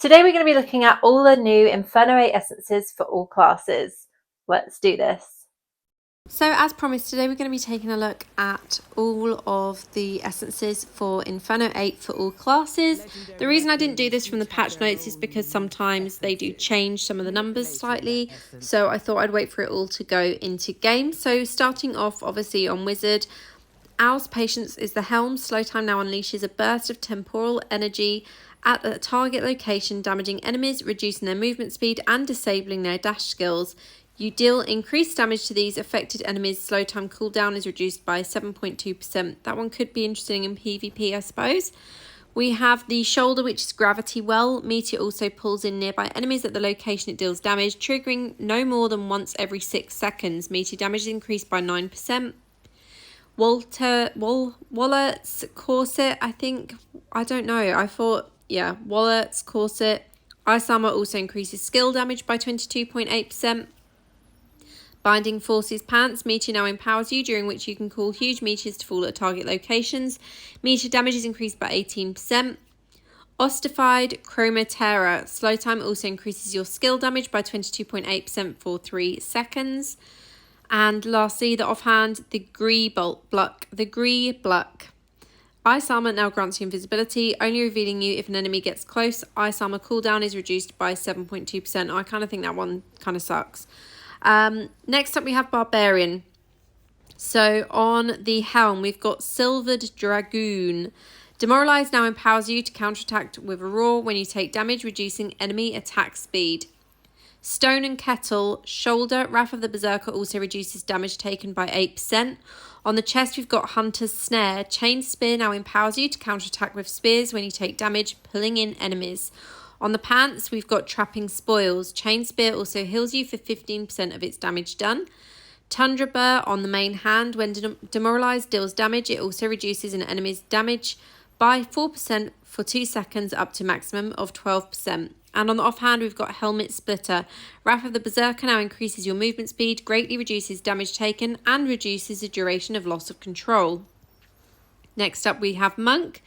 Today we're going to be looking at all the new Inferno 8 essences for all classes. Let's do this. So as promised, today we're going to be taking a look at all of the essences for Inferno 8 for all classes. The reason I didn't do this from the patch notes is because sometimes they do change some of the numbers slightly, so I thought I'd wait for it all to go into game. So starting off obviously on Wizard, Owl's Patience is the helm. Slow time now unleashes a burst of temporal energy at the target location, damaging enemies, reducing their movement speed and disabling their dash skills. You deal increased damage to these affected enemies. Slow time cooldown is reduced by 7.2%. That one could be interesting in PvP, I suppose. We have the Shoulder, which is Gravity Well. Meteor also pulls in nearby enemies at the location it deals damage, triggering no more than once every 6 seconds. Meteor damage is increased by 9%. Wallet's Corset, Wallet's Corset. Ice Armor also increases skill damage by 22.8%. Binding Forces Pants. Meteor now empowers you, during which you can call huge meteors to fall at target locations. Meteor damage is increased by 18%. Ossified Chromatera. Slow time also increases your skill damage by 22.8% for 3 seconds. And lastly, the offhand, the Gree Bluck. Ice Armor now grants you invisibility, only revealing you if an enemy gets close. Ice Armor cooldown is reduced by 7.2%. I kind of think that one kind of sucks. Next up we have Barbarian. So on the helm we've got Silvered Dragoon. Demoralize now empowers you to counterattack with a roar when you take damage, reducing enemy attack speed. Stone and Kettle. Shoulder. Wrath of the Berserker also reduces damage taken by 8%. On the chest we've got Hunter's Snare. Chain Spear now empowers you to counterattack with spears when you take damage, pulling in enemies. On the pants, we've got Trapping Spoils. Chain Spear also heals you for 15% of its damage done. Tundra Burr on the main hand. When demoralized deals damage, it also reduces an enemy's damage by 4% for 2 seconds up to maximum of 12%. And on the offhand, we've got Helmet Splitter. Wrath of the Berserker now increases your movement speed, greatly reduces damage taken, and reduces the duration of loss of control. Next up, we have Monk.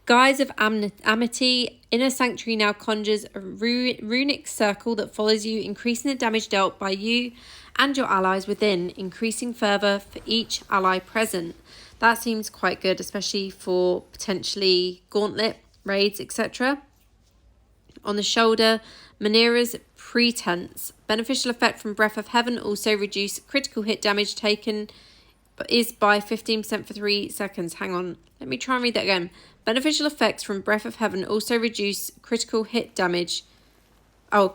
Guise of Amity. Inner Sanctuary now conjures a runic circle that follows you, increasing the damage dealt by you and your allies within, increasing further for each ally present. That seems quite good, especially for potentially gauntlet raids, etc. On the shoulder, Manera's Pretense. Beneficial effect from Breath of Heaven also reduce critical hit damage taken is by 15% for 3 seconds. Hang on, let me try and read that again. Beneficial effects from Breath of Heaven also reduce critical hit damage.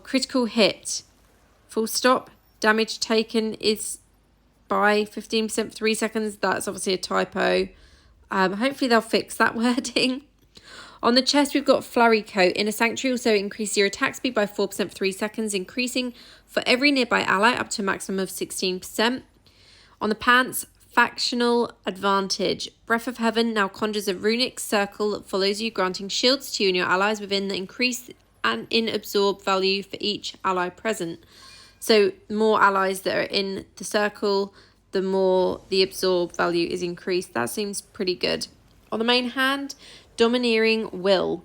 Critical hit. Full stop. Damage taken is by 15% for 3 seconds. That's obviously a typo. Hopefully they'll fix that wording. On the chest, we've got Flurry Coat. Inner Sanctuary also increases your attack speed by 4% for 3 seconds, increasing for every nearby ally up to a maximum of 16%. On the pants, Factional Advantage. Breath of Heaven now conjures a runic circle that follows you, granting shields to you and your allies within the increase and in absorb value for each ally present. So more allies that are in the circle, the more the absorb value is increased. That seems pretty good. On the main hand, Domineering Will.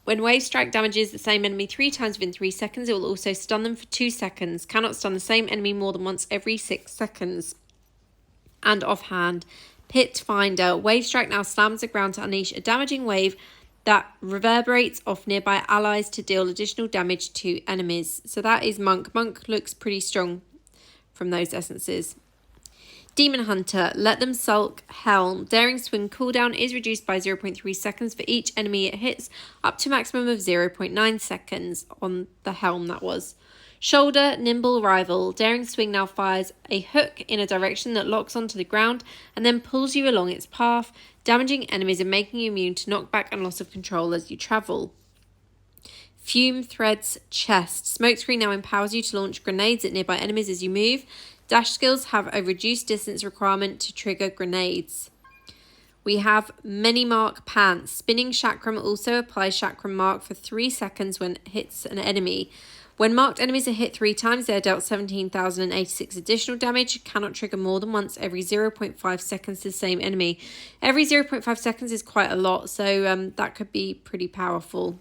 When Wave Strike damages the same enemy 3 times within 3 seconds, it will also stun them for 2 seconds. Cannot stun the same enemy more than once every 6 seconds. And offhand, Pit Finder. Wave Strike now slams the ground to unleash a damaging wave that reverberates off nearby allies to deal additional damage to enemies. So that is Monk. Monk looks pretty strong from those essences. Demon Hunter. Let Them Sulk Helm. Daring Swing cooldown is reduced by 0.3 seconds for each enemy it hits, up to a maximum of 0.9 seconds on the helm, that was. Shoulder, Nimble Rival. Daring Swing now fires a hook in a direction that locks onto the ground and then pulls you along its path, damaging enemies and making you immune to knockback and loss of control as you travel. Fume Thread's Chest. Smokescreen now empowers you to launch grenades at nearby enemies as you move. Dash skills have a reduced distance requirement to trigger grenades. We have Many Mark Pants. Spinning Chakram also applies Chakram Mark for 3 seconds when it hits an enemy. When marked enemies are hit 3 times, they are dealt 17,086 additional damage. Cannot trigger more than once every 0.5 seconds to the same enemy. Every 0.5 seconds is quite a lot, so that could be pretty powerful.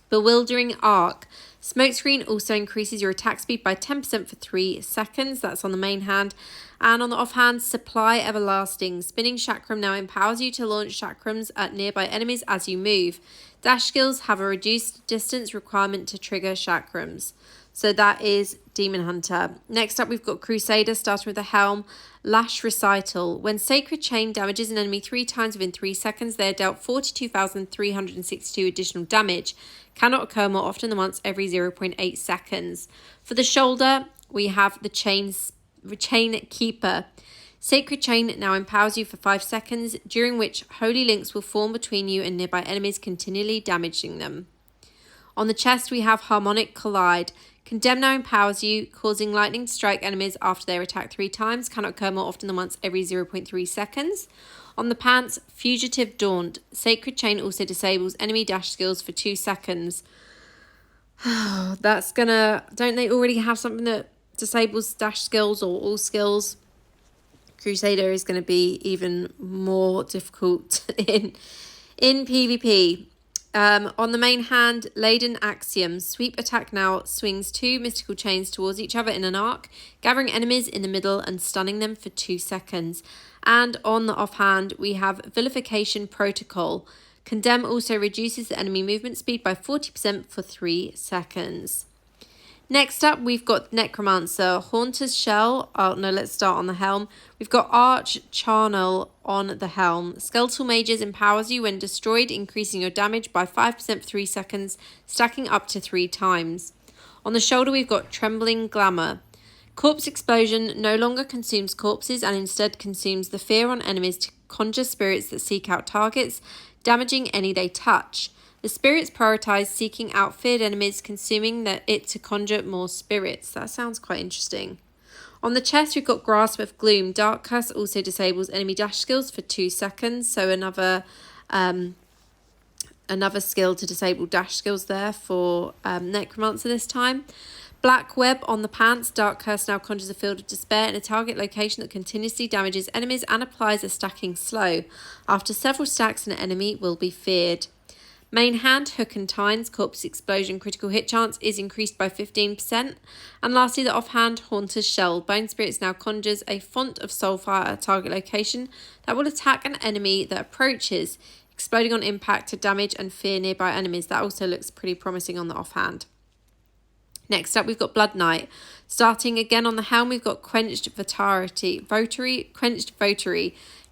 Bewildering Arc. Smokescreen also increases your attack speed by 10% for 3 seconds. That's on the main hand. And on the offhand, Supply Everlasting. Spinning Chakram now empowers you to launch chakrams at nearby enemies as you move. Dash skills have a reduced distance requirement to trigger chakrams. So that is Demon Hunter. Next up, we've got Crusader, starting with the Helm. Lash Recital. When Sacred Chain damages an enemy 3 times within 3 seconds, they are dealt 42,362 additional damage. Cannot occur more often than once every 0.8 seconds. For the shoulder, we have the Chain Keeper. Sacred Chain now empowers you for 5 seconds, during which holy links will form between you and nearby enemies, continually damaging them. On the chest, we have Harmonic Collide. Condemn now empowers you, causing lightning to strike enemies after they are attacked 3 times. Cannot occur more often than once every 0.3 seconds. On the pants, Fugitive Daunt. Sacred Chain also disables enemy dash skills for 2 seconds. That's gonna... Don't they already have something that disables dash skills or all skills? Crusader is going to be even more difficult in PvP. On the main hand, Laden Axiom. Sweep attack now swings 2 mystical chains towards each other in an arc, gathering enemies in the middle and stunning them for 2 seconds. And on the offhand, we have Vilification Protocol. Condemn also reduces the enemy movement speed by 40% for 3 seconds. Next up, we've got Necromancer, Haunter's Shell. Oh, no, let's start on the Helm. We've got Arch Charnel on the Helm. Skeletal Mages empowers you when destroyed, increasing your damage by 5% for 3 seconds, stacking up to 3 times. On the shoulder, we've got Trembling Glamour. Corpse Explosion no longer consumes corpses and instead consumes the fear on enemies to conjure spirits that seek out targets, damaging any they touch. The spirits prioritize seeking out feared enemies, consuming it to conjure more spirits. That sounds quite interesting. On the chest, we've got Grasp of Gloom. Dark Curse also disables enemy dash skills for 2 seconds. So another skill to disable dash skills there for Necromancer this time. Black Web on the pants. Dark Curse now conjures a field of despair in a target location that continuously damages enemies and applies a stacking slow. After several stacks, an enemy will be feared. Main hand, Hook and Tines, Corpse Explosion critical hit chance is increased by 15%. And lastly, the offhand, Haunter's Shell. Bone Spirits now conjures a font of soulfire at a target location that will attack an enemy that approaches, exploding on impact to damage and fear nearby enemies. That also looks pretty promising on the offhand. Next up, we've got Blood Knight. Starting again on the Helm, we've got Quenched Votary.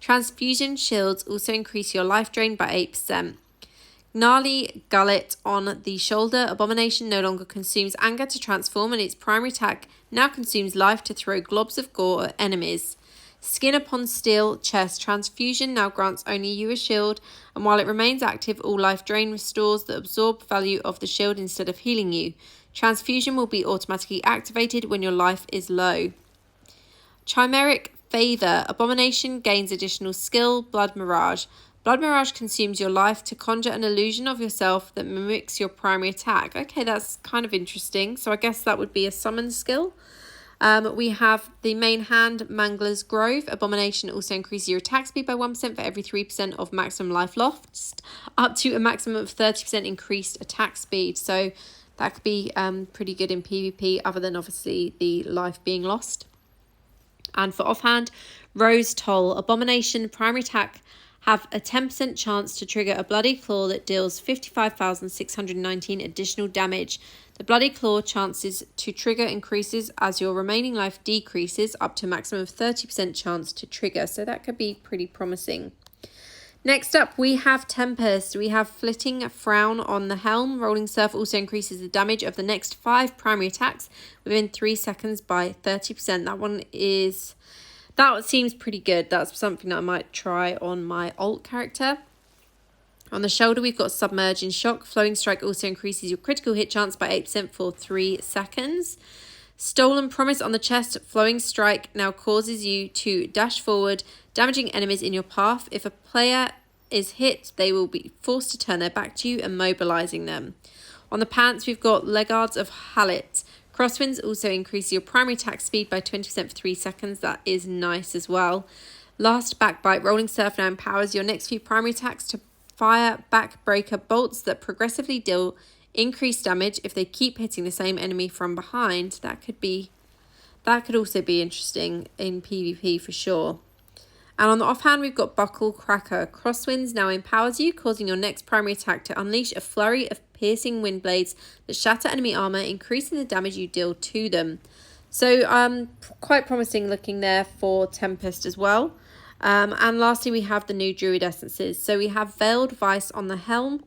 Transfusion shields also increase your life drain by 8%. Gnarly Gullet on the shoulder. Abomination no longer consumes anger to transform, and its primary attack now consumes life to throw globs of gore at enemies. Skin upon Steel chest. Transfusion now grants only you a shield, and while it remains active, all life drain restores the absorbed value of the shield instead of healing you. Transfusion will be automatically activated when your life is low. Chimeric Favor. Abomination gains additional skill. Blood Mirage. Blood Mirage consumes your life to conjure an illusion of yourself that mimics your primary attack. Okay, that's kind of interesting. So I guess that would be a summon skill. We have the main hand, Mangler's Grove. Abomination also increases your attack speed by 1% for every 3% of maximum life lost, up to a maximum of 30% increased attack speed. So that could be pretty good in PvP, other than obviously the life being lost. And for offhand, Rose Toll. Abomination primary attack have a 10% chance to trigger a Bloody Claw that deals 55,619 additional damage. The Bloody Claw chances to trigger increases as your remaining life decreases, up to a maximum of 30% chance to trigger. So that could be pretty promising. Next up, we have Tempest. We have Flitting Frown on the Helm. Rolling Surf also increases the damage of the next 5 primary attacks within 3 seconds by 30%. That seems pretty good. That's something that I might try on my alt character. On the shoulder, we've got Submerging Shock. Flowing Strike also increases your critical hit chance by 8% for 3 seconds. Stolen Promise on the chest. Flowing Strike now causes you to dash forward, damaging enemies in your path. If a player is hit, they will be forced to turn their back to you, immobilizing them. On the pants, we've got Legards of Hallet. Crosswinds also increase your primary attack speed by 20% for 3 seconds. That is nice as well. Last, Backbite. Rolling Surf now empowers your next few primary attacks to fire backbreaker bolts that progressively deal increased damage if they keep hitting the same enemy from behind. That could also be interesting in PvP for sure. And on the offhand, we've got Buckle Cracker. Crosswinds now empowers you, causing your next primary attack to unleash a flurry of piercing wind blades that shatter enemy armor, increasing the damage you deal to them. So quite promising looking there for Tempest as well. And lastly, we have the new Druid essences. So we have Veiled Vice on the helm.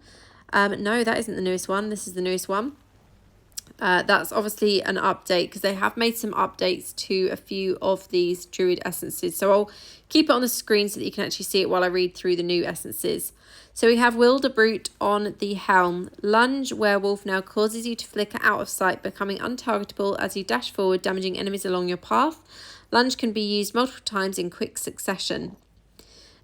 No, that isn't the newest one. This is the newest one. That's obviously an update because they have made some updates to a few of these Druid essences. So I'll keep it on the screen so that you can actually see it while I read through the new essences. So we have Will the Brute on the helm. Lunge Werewolf now causes you to flicker out of sight, becoming untargetable as you dash forward, damaging enemies along your path. Lunge can be used multiple times in quick succession.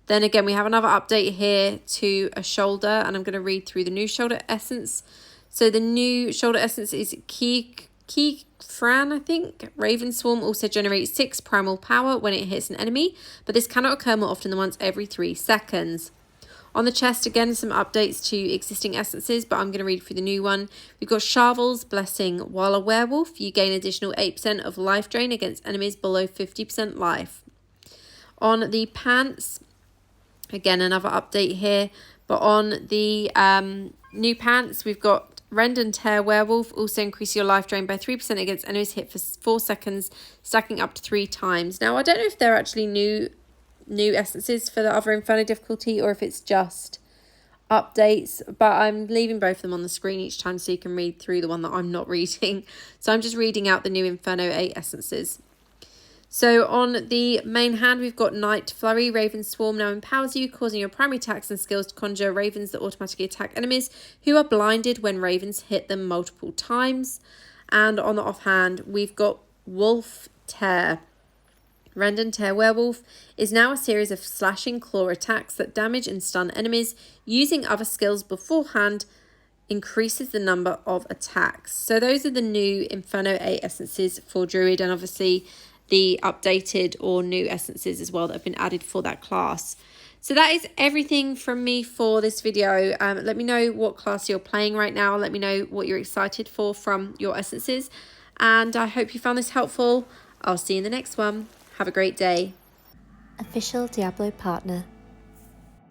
Then again, we have another update here to a shoulder, and I'm going to read through the new shoulder essence. So the new shoulder essence is Fran, I think. Raven Swarm also generates 6 primal power when it hits an enemy, but this cannot occur more often than once every 3 seconds. On the chest, again, some updates to existing essences, but I'm going to read through the new one. We've got Charvel's Blessing. While a werewolf, you gain additional 8% of life drain against enemies below 50% life. On the pants, again, another update here, but on the new pants, we've got Rend and Tear Werewolf. Also increase your life drain by 3% against enemies hit for 4 seconds, stacking up to 3 times. Now, I don't know if they're actually new essences for the other Inferno difficulty or if it's just updates, but I'm leaving both of them on the screen each time so you can read through the one that I'm not reading. So I'm just reading out the new Inferno 8 essences. So on the main hand, we've got Night Flurry. Raven Swarm now empowers you, causing your primary attacks and skills to conjure ravens that automatically attack enemies who are blinded when ravens hit them multiple times. And on the offhand, we've got Wolf Tear. Rend and Tear Werewolf is now a series of slashing claw attacks that damage and stun enemies. Using other skills beforehand increases the number of attacks. So those are the new Inferno 8 essences for Druid, and obviously the updated or new essences as well that have been added for that class. So that is everything from me for this video. Let me know what class you're playing right now. Let me know what you're excited for from your essences. And I hope you found this helpful. I'll see you in the next one. Have a great day. Official Diablo Partner.